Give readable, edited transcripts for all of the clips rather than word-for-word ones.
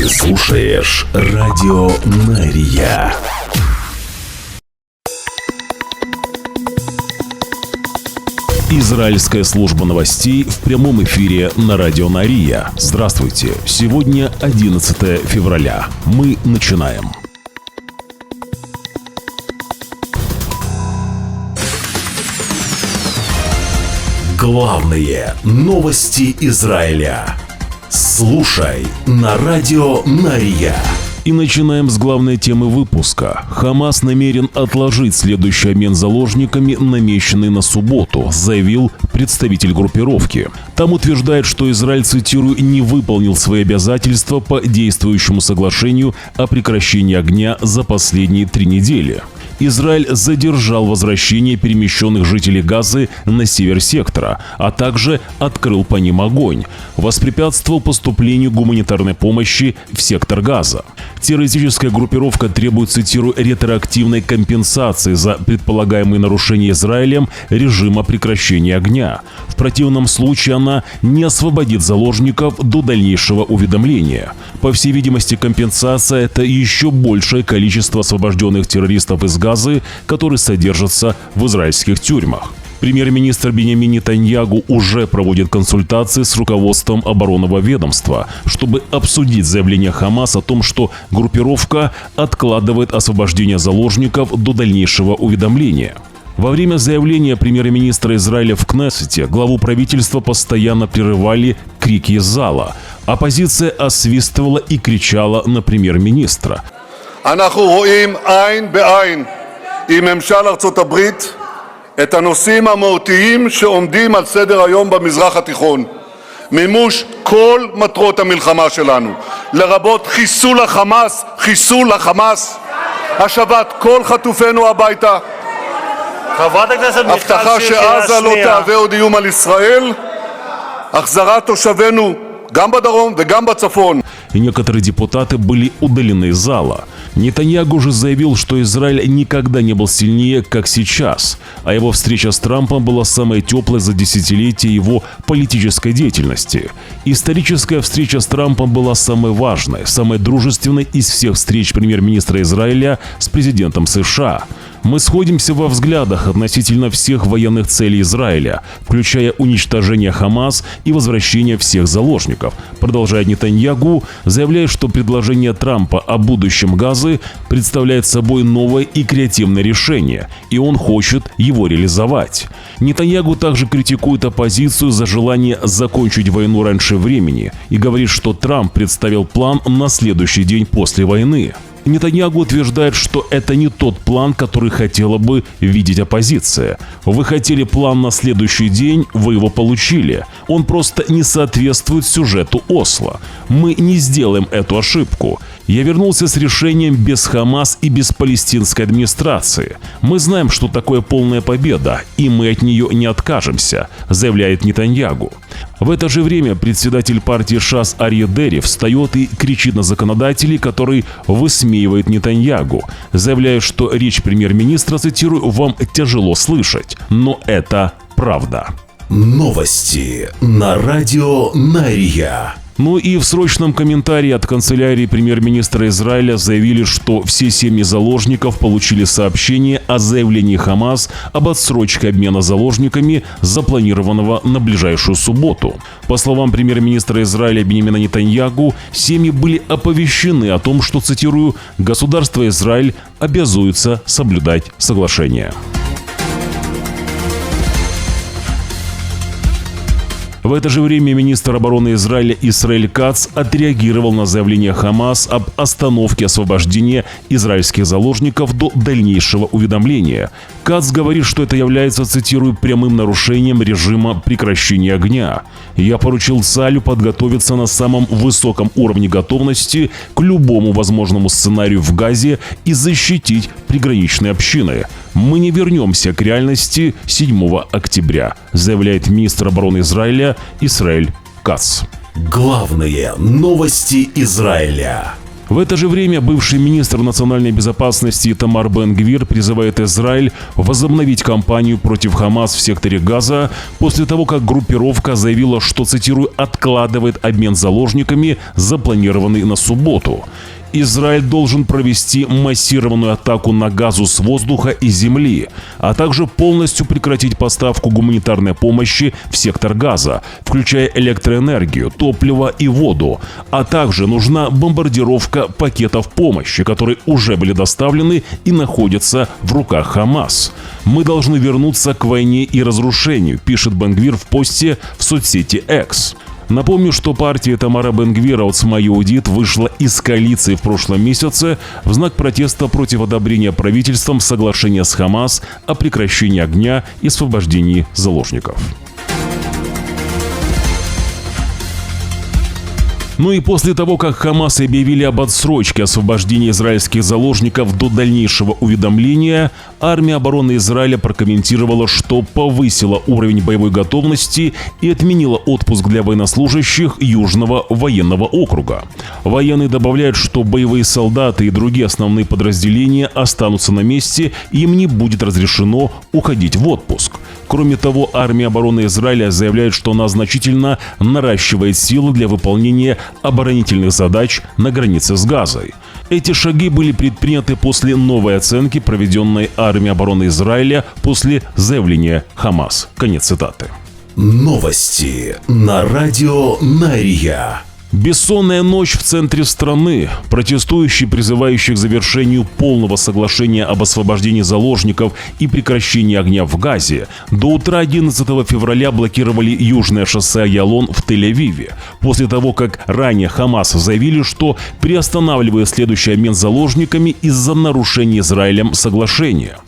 Ты слушаешь Радио Мария. Израильская служба новостей в прямом эфире на Радио Мария. Здравствуйте. Сегодня 11 февраля. Мы начинаем. Главные новости Израиля. Слушай на Радио Мария. И начинаем с главной темы выпуска. Хамас намерен отложить следующий обмен заложниками, намеченный на субботу, заявил представитель группировки. Там утверждает, что Израиль, цитирую, не выполнил свои обязательства по действующему соглашению о прекращении огня за последние 3 недели. Израиль задержал возвращение перемещенных жителей Газы на север сектора, а также открыл по ним огонь, воспрепятствовал поступлению гуманитарной помощи в сектор Газа. Террористическая группировка требует, цитирую, ретроактивной компенсации за предполагаемые нарушения Израилем режима прекращения огня. В противном случае она не освободит заложников до дальнейшего уведомления. По всей видимости, компенсация – это еще большее количество освобожденных террористов из Газы, которые содержатся в израильских тюрьмах. Премьер-министр Биньямин Нетаньягу уже проводит консультации с руководством оборонного ведомства, чтобы обсудить заявление Хамас о том, что группировка откладывает освобождение заложников до дальнейшего уведомления. Во время заявления премьер-министра Израиля в Кнессете главу правительства постоянно прерывали крики из зала. Оппозиция освистывала и кричала на премьер-министра. את הנושאים המהותיים שעומדים על סדר היום במזרח התיכון. מימוש כל מטרות המלחמה שלנו, לרבות חיסול החמאס, השבת כל חטופינו הביתה, הבטחה שעזה לא תהווה עוד איום על ישראל, החזרת תושבינו גם בדרום וגם בצפון. И некоторые депутаты были удалены из зала. Нетаньягу же заявил, что Израиль никогда не был сильнее, как сейчас, а его встреча с Трампом была самой теплой за десятилетие его политической деятельности. Историческая встреча с Трампом была самой важной, самой дружественной из всех встреч премьер-министра Израиля с президентом США. Мы сходимся во взглядах относительно всех военных целей Израиля, включая уничтожение Хамас и возвращение всех заложников, продолжает Нетаньягу, заявляя, что предложение Трампа о будущем Газы представляет собой новое и креативное решение, и он хочет его реализовать. Нетаньягу также критикует оппозицию за желание закончить войну раньше времени и говорит, что Трамп представил план на следующий день после войны. Нетаньягу утверждает, что это не тот план, который хотела бы видеть оппозиция. Вы хотели план на следующий день, вы его получили. Он просто не соответствует сюжету Осло. Мы не сделаем эту ошибку. Я вернулся с решением без Хамас и без палестинской администрации. Мы знаем, что такое полная победа, и мы от нее не откажемся, заявляет Нетаньягу. В это же время председатель партии ШАС Арье Дери встает и кричит на законодателей, которые высмеивают Нетаньягу, заявляя, что речь премьер-министра, цитирую, «вам тяжело слышать, но это правда». Новости на Радио Мария. Ну и в срочном комментарии от канцелярии премьер-министра Израиля заявили, что все семьи заложников получили сообщение о заявлении Хамас об отсрочке обмена заложниками, запланированного на ближайшую субботу. По словам премьер-министра Израиля Биньямина Нетаньягу, семьи были оповещены о том, что, цитирую, «государство Израиль обязуется соблюдать соглашение». В это же время министр обороны Израиля Исраэль Кац отреагировал на заявление Хамас об остановке освобождения израильских заложников до дальнейшего уведомления. Кац говорит, что это является, цитирую, «прямым нарушением режима прекращения огня. Я поручил Цалю подготовиться на самом высоком уровне готовности к любому возможному сценарию в Газе и защитить приграничные общины. Мы не вернемся к реальности 7 октября», заявляет министр обороны Израиля Исраэль Кац. Главные новости Израиля. В это же время бывший министр национальной безопасности Итамар Бен-Гвир призывает Израиль возобновить кампанию против Хамас в секторе Газа после того, как группировка заявила, что, цитирую, «откладывает обмен заложниками, запланированный на субботу». Израиль должен провести массированную атаку на Газу с воздуха и земли, а также полностью прекратить поставку гуманитарной помощи в сектор Газа, включая электроэнергию, топливо и воду, а также нужна бомбардировка пакетов помощи, которые уже были доставлены и находятся в руках Хамас. «Мы должны вернуться к войне и разрушению», пишет Бен-Гвир в посте в соцсети X. Напомню, что партия Итамара Бен-Гвира «Оцма Йеудит» вышла из коалиции в прошлом месяце в знак протеста против одобрения правительством соглашения с Хамас о прекращении огня и освобождении заложников. Ну и после того, как Хамас объявили об отсрочке освобождения израильских заложников до дальнейшего уведомления, армия обороны Израиля прокомментировала, что повысила уровень боевой готовности и отменила отпуск для военнослужащих Южного военного округа. Военные добавляют, что боевые солдаты и другие основные подразделения останутся на месте, и им не будет разрешено уходить в отпуск. Кроме того, армия обороны Израиля заявляет, что она значительно наращивает силы для выполнения оборонительных задач на границе с Газой. Эти шаги были предприняты после новой оценки, проведенной армией обороны Израиля после заявления Хамас. Конец цитаты. Новости на радио Нария. Бессонная ночь в центре страны. Протестующие, призывающие к завершению полного соглашения об освобождении заложников и прекращении огня в Газе, до утра 11 февраля блокировали южное шоссе Айялон в Тель-Авиве, после того, как ранее Хамас заявили, что приостанавливает следующий обмен заложниками из-за нарушения Израилем соглашения.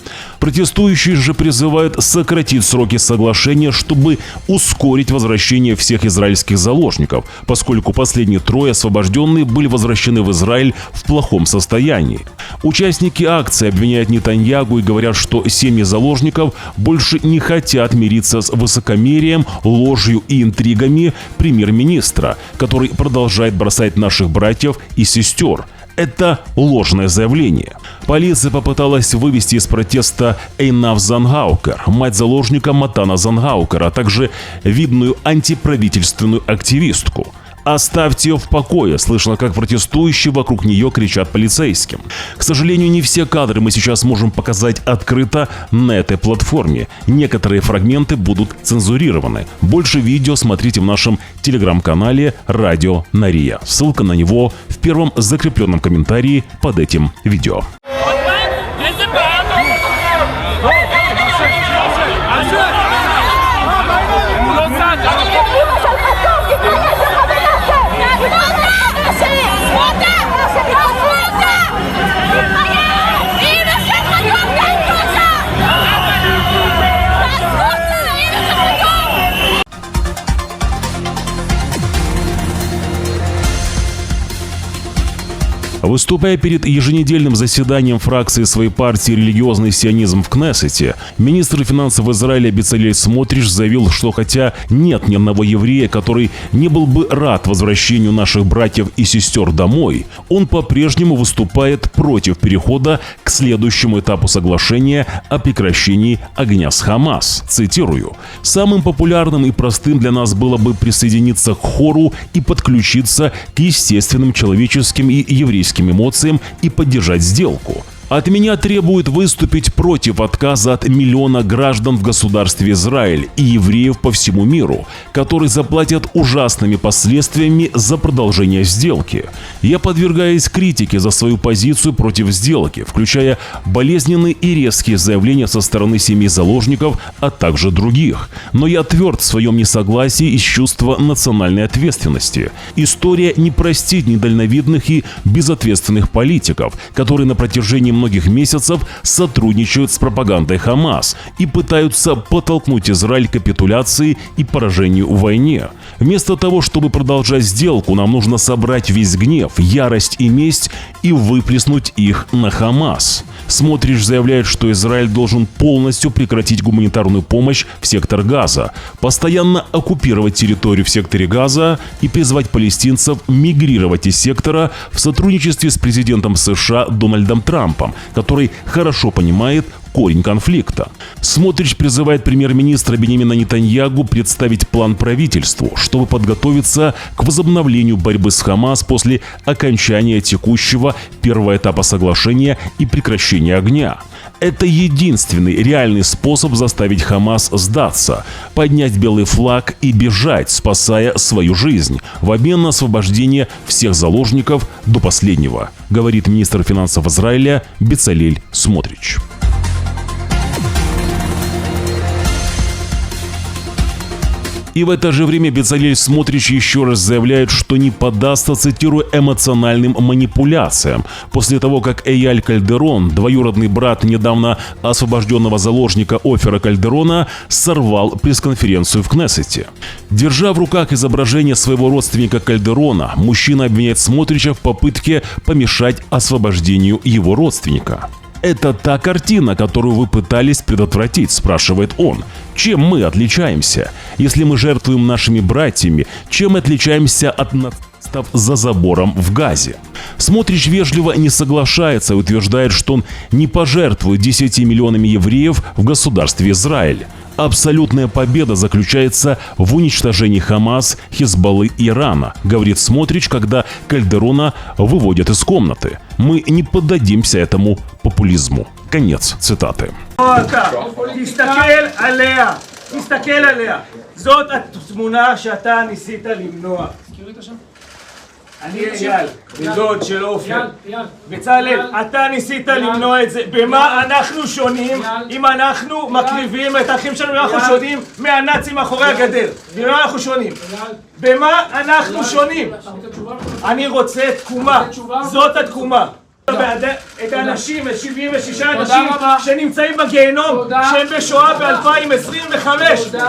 Протестующие же призывают сократить сроки соглашения, чтобы ускорить возвращение всех израильских заложников, поскольку последние трое освобожденные были возвращены в Израиль в плохом состоянии. Участники акции обвиняют Нетаньягу и говорят, что семьи заложников больше не хотят мириться с высокомерием, ложью и интригами премьер-министра, который продолжает бросать наших братьев и сестер. Это ложное заявление. Полиция попыталась вывести из протеста Эйнав Зангаукер, мать заложника Матана Зангаукера, а также видную антиправительственную активистку. «Оставьте ее в покое», слышно, как протестующие вокруг нее кричат полицейским. К сожалению, не все кадры мы сейчас можем показать открыто на этой платформе. Некоторые фрагменты будут цензурированы. Больше видео смотрите в нашем телеграм-канале «Радио Нария». Ссылка на него в первом закрепленном комментарии под этим видео. Выступая перед еженедельным заседанием фракции своей партии «Религиозный сионизм» в Кнессете, министр финансов Израиля Бецалель Смотриш заявил, что хотя нет ни одного еврея, который не был бы рад возвращению наших братьев и сестер домой, он по-прежнему выступает против перехода к следующему этапу соглашения о прекращении огня с Хамас. Цитирую: «Самым популярным и простым для нас было бы присоединиться к хору и подключиться к естественным человеческим и еврейским эмоциям и поддержать сделку. От меня требуют выступить против отказа от миллиона граждан в государстве Израиль и евреев по всему миру, которые заплатят ужасными последствиями за продолжение сделки. Я подвергаюсь критике за свою позицию против сделки, включая болезненные и резкие заявления со стороны семей заложников, а также других. Но я тверд в своем несогласии из чувства национальной ответственности. История не простит недальновидных и безответственных политиков, которые на протяжении многих месяцев сотрудничают с пропагандой Хамас и пытаются подтолкнуть Израиль к капитуляции и поражению в войне. Вместо того, чтобы продолжать сделку, нам нужно собрать весь гнев, ярость и месть и выплеснуть их на Хамас. Смотрич заявляет, что Израиль должен полностью прекратить гуманитарную помощь в сектор Газа, постоянно оккупировать территорию в секторе Газа и призвать палестинцев мигрировать из сектора в сотрудничестве с президентом США Дональдом Трампом, который хорошо понимает корень конфликта. Смотрич призывает премьер-министра Биньямина Нетаньягу представить план правительству, чтобы подготовиться к возобновлению борьбы с Хамас после окончания текущего первого этапа соглашения и прекращения огня. Это единственный реальный способ заставить Хамас сдаться, поднять белый флаг и бежать, спасая свою жизнь, в обмен на освобождение всех заложников до последнего, говорит министр финансов Израиля Бецалель Смотрич. И в это же время Бецалель Смотрич еще раз заявляет, что не поддастся, цитирую, эмоциональным манипуляциям. После того, как Эяль Кальдерон, двоюродный брат недавно освобожденного заложника Офера Кальдерона, сорвал пресс-конференцию в Кнессете. Держа в руках изображение своего родственника Кальдерона, мужчина обвиняет Смотрича в попытке помешать освобождению его родственника. «Это та картина, которую вы пытались предотвратить», – спрашивает он. «Чем мы отличаемся? Если мы жертвуем нашими братьями, чем мы отличаемся от нацистов за забором в Газе?» Смотрич вежливо не соглашается и утверждает, что он не пожертвует 10 миллионами евреев в государстве Израиль. Абсолютная победа заключается в уничтожении Хамас, Хизбаллы и Ирана, говорит Смотрич, когда Кальдерона выводят из комнаты. «Мы не поддадимся этому популизму». Конец цитаты. אני אייל, בדוד של אופר. בצלאל, אתה ניסית למנוע את זה. במה אנחנו שונים אם אנחנו מקריבים את האחים שלנו? אנחנו שונים מהנאצים מאחורי הגדר. במה אנחנו שונים? במה אנחנו שונים? אני רוצה תקומה. זאת התקומה. את האנשים, את 76 אנשים שנמצאים בגיהנום, שהם בשואה ב-2025,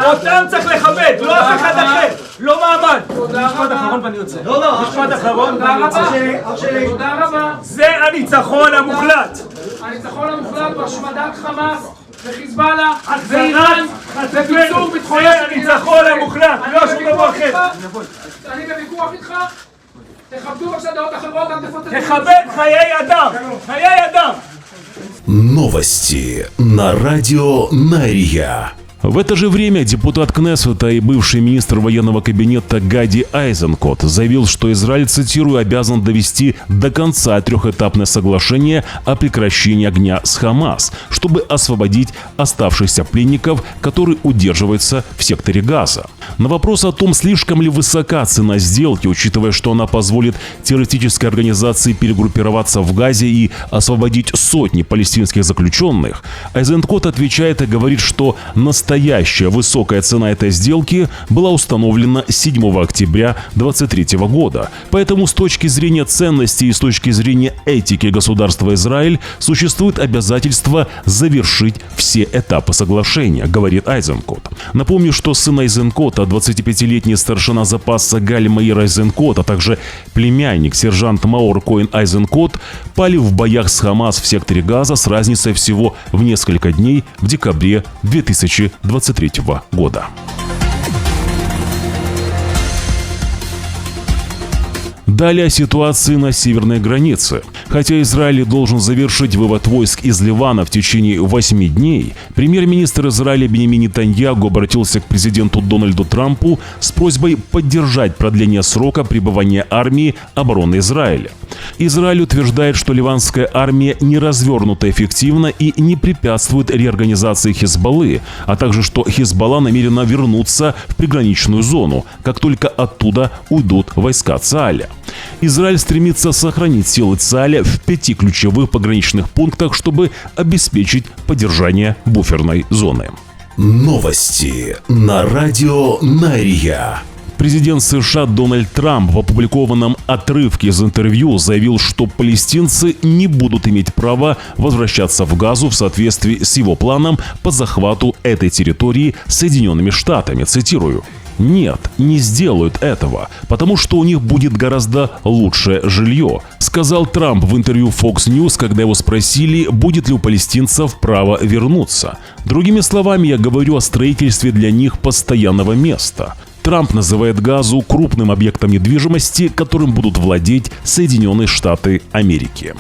אותם צריך לכבד, לא אף אחד אחר, לא מעמד. משפט אחרון ואני יוצא. משפט אחרון ואני יוצא. תודה רבה. זה הניצחון המוחלט. הניצחון המוחלט בהשמדת חמאס וחיזבאללה ואיראן וביצור ביטחוני. זה הניצחון המוחלט, לא שום דבר אחר. אני בוויכוח איתך. תכבד חיי אדם, חיי אדם. Новости на радио Нария. В это же время депутат Кнессета и бывший министр военного кабинета Гади Айзенкот заявил, что Израиль, цитирую, обязан довести до конца трехэтапное соглашение о прекращении огня с Хамас, чтобы освободить оставшихся пленников, которые удерживаются в секторе Газа. На вопрос о том, слишком ли высока цена сделки, учитывая, что она позволит террористической организации перегруппироваться в Газе и освободить сотни палестинских заключенных, Айзенкот отвечает и говорит, что настоящая высокая цена этой сделки была установлена 7 октября 2023 года. Поэтому с точки зрения ценностей и с точки зрения этики государства Израиль существует обязательство завершить все этапы соглашения, говорит Айзенкот. Напомню, что сын Айзенкота, 25-летний старшина запаса Галь Маир Айзенкот, а также племянник сержант Маор Коэн Айзенкот пали в боях с Хамас в секторе Газа с разницей всего в несколько дней в декабре 2023 года. Далее о ситуации на северной границе. Хотя Израиль должен завершить вывод войск из Ливана в течение 8 дней, премьер-министр Израиля Биньямин Нетаньягу обратился к президенту Дональду Трампу с просьбой поддержать продление срока пребывания армии обороны Израиля. Израиль утверждает, что ливанская армия не развернута эффективно и не препятствует реорганизации Хизбаллы, а также что Хизбалла намерена вернуться в приграничную зону, как только оттуда уйдут войска Цааля. Израиль стремится сохранить силы Цааля в 5 ключевых пограничных пунктах, чтобы обеспечить поддержание буферной зоны. Новости на радио Нария. Президент США Дональд Трамп в опубликованном отрывке из интервью заявил, что палестинцы не будут иметь права возвращаться в Газу в соответствии с его планом по захвату этой территории Соединенными Штатами. Цитирую. «Нет, не сделают этого, потому что у них будет гораздо лучшее жилье», сказал Трамп в интервью Fox News, когда его спросили, будет ли у палестинцев право вернуться. Другими словами, я говорю о строительстве для них постоянного места. Трамп называет Газу крупным объектом недвижимости, которым будут владеть Соединенные Штаты Америки.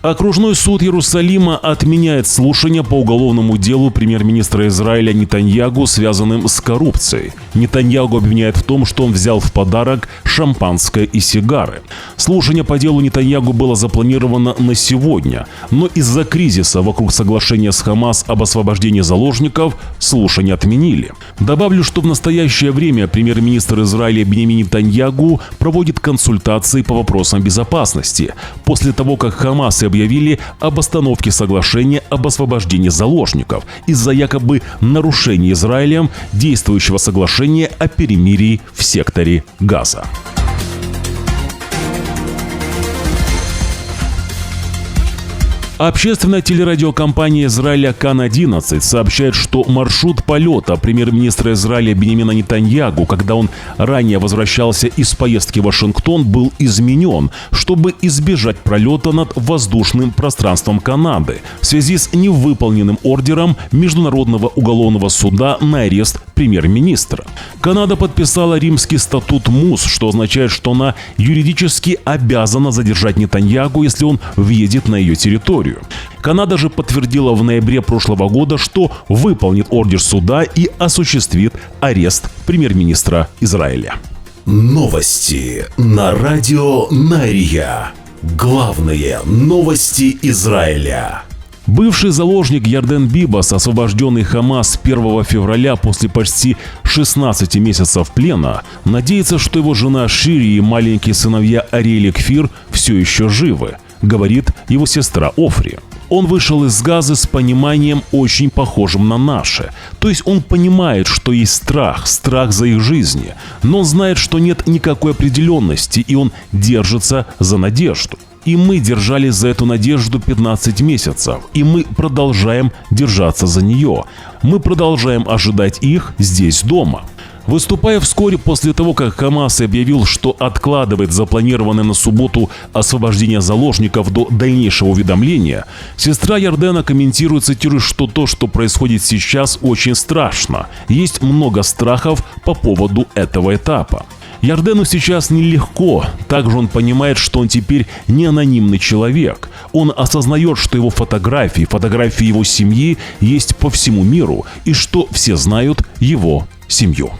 Окружной суд Иерусалима отменяет слушания по уголовному делу премьер-министра Израиля Нетаньягу, связанным с коррупцией. Нетаньягу обвиняют в том, что он взял в подарок шампанское и сигары. Слушание по делу Нетаньягу было запланировано на сегодня, но из-за кризиса вокруг соглашения с Хамас об освобождении заложников слушания отменили. Добавлю, что в настоящее время премьер-министр Израиля Биньямин Нетаньягу проводит консультации по вопросам безопасности после того, как Хамас объявили об остановке соглашения об освобождении заложников из-за якобы нарушения Израилем действующего соглашения о перемирии в секторе Газа. Общественная телерадиокомпания Израиля Кан-11 сообщает, что маршрут полета премьер-министра Израиля Биньямина Нетаньягу, когда он ранее возвращался из поездки в Вашингтон, был изменен, чтобы избежать пролета над воздушным пространством Канады в связи с невыполненным ордером Международного уголовного суда на арест премьер-министра. Канада подписала Римский статут МУС, что означает, что она юридически обязана задержать Нетаньягу, если он въедет на ее территорию. Канада же подтвердила в ноябре прошлого года, что выполнит ордер суда и осуществит арест премьер-министра Израиля. Новости на радио Нария. Главные новости Израиля. Бывший заложник Ярден Бибас, освобожденный Хамас 1 февраля после почти 16 месяцев плена, надеется, что его жена Шири и маленькие сыновья Ариэль и Кфир все еще живы, говорит его сестра Офри. Он вышел из Газы с пониманием, очень похожим на наше. То есть он понимает, что есть страх за их жизни, но он знает, что нет никакой определенности, и он держится за надежду. И мы держались за эту надежду 15 месяцев, и мы продолжаем держаться за нее. Мы продолжаем ожидать их здесь дома. Выступая вскоре после того, как Хамас объявил, что откладывает запланированное на субботу освобождение заложников до дальнейшего уведомления, сестра Ярдена комментирует, цитирую, что то, что происходит сейчас, очень страшно. Есть много страхов по поводу этого этапа. Ярдену сейчас нелегко, также он понимает, что он теперь не анонимный человек. Он осознает, что его фотографии его семьи есть по всему миру, и что все знают его семью.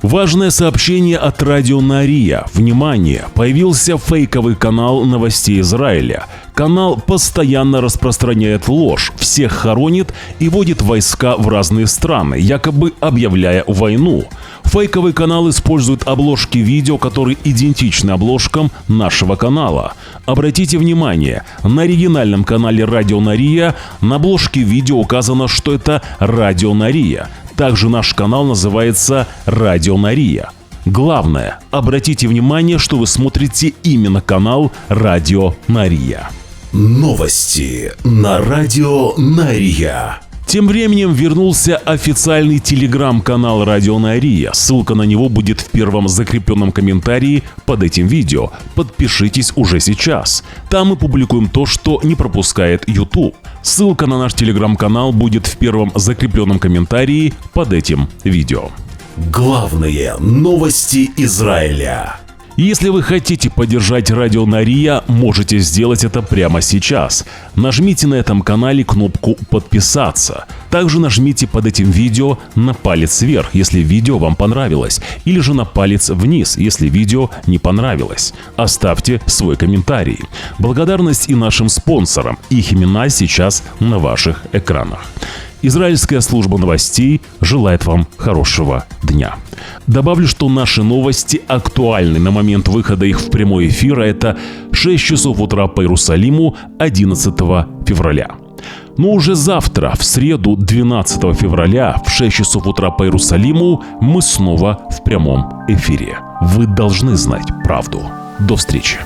Важное сообщение от радио Нария. Внимание! Появился фейковый канал новостей Израиля. Канал постоянно распространяет ложь, всех хоронит и водит войска в разные страны, якобы объявляя войну. Фейковый канал использует обложки видео, которые идентичны обложкам нашего канала. Обратите внимание, на оригинальном канале Радио Нария на обложке видео указано, что это Радио Нария. Также наш канал называется Радио Нария. Главное, обратите внимание, что вы смотрите именно канал Радио Нария. Новости на радио Нария. Тем временем вернулся официальный телеграм-канал Радио Нария. Ссылка на него будет в первом закрепленном комментарии под этим видео. Подпишитесь уже сейчас. Там мы публикуем то, что не пропускает YouTube. Ссылка на наш телеграм-канал будет в первом закрепленном комментарии под этим видео. Главные новости Израиля. Если вы хотите поддержать Радио Нария, можете сделать это прямо сейчас. Нажмите на этом канале кнопку «Подписаться». Также нажмите под этим видео на палец вверх, если видео вам понравилось, или же на палец вниз, если видео не понравилось. Оставьте свой комментарий. Благодарность и нашим спонсорам. Их имена сейчас на ваших экранах. Израильская служба новостей желает вам хорошего дня. Добавлю, что наши новости актуальны на момент выхода их в прямой эфир, а это 6 часов утра по Иерусалиму 11 февраля. Но уже завтра, в среду 12 февраля в 6 часов утра по Иерусалиму мы снова в прямом эфире. Вы должны знать правду. До встречи.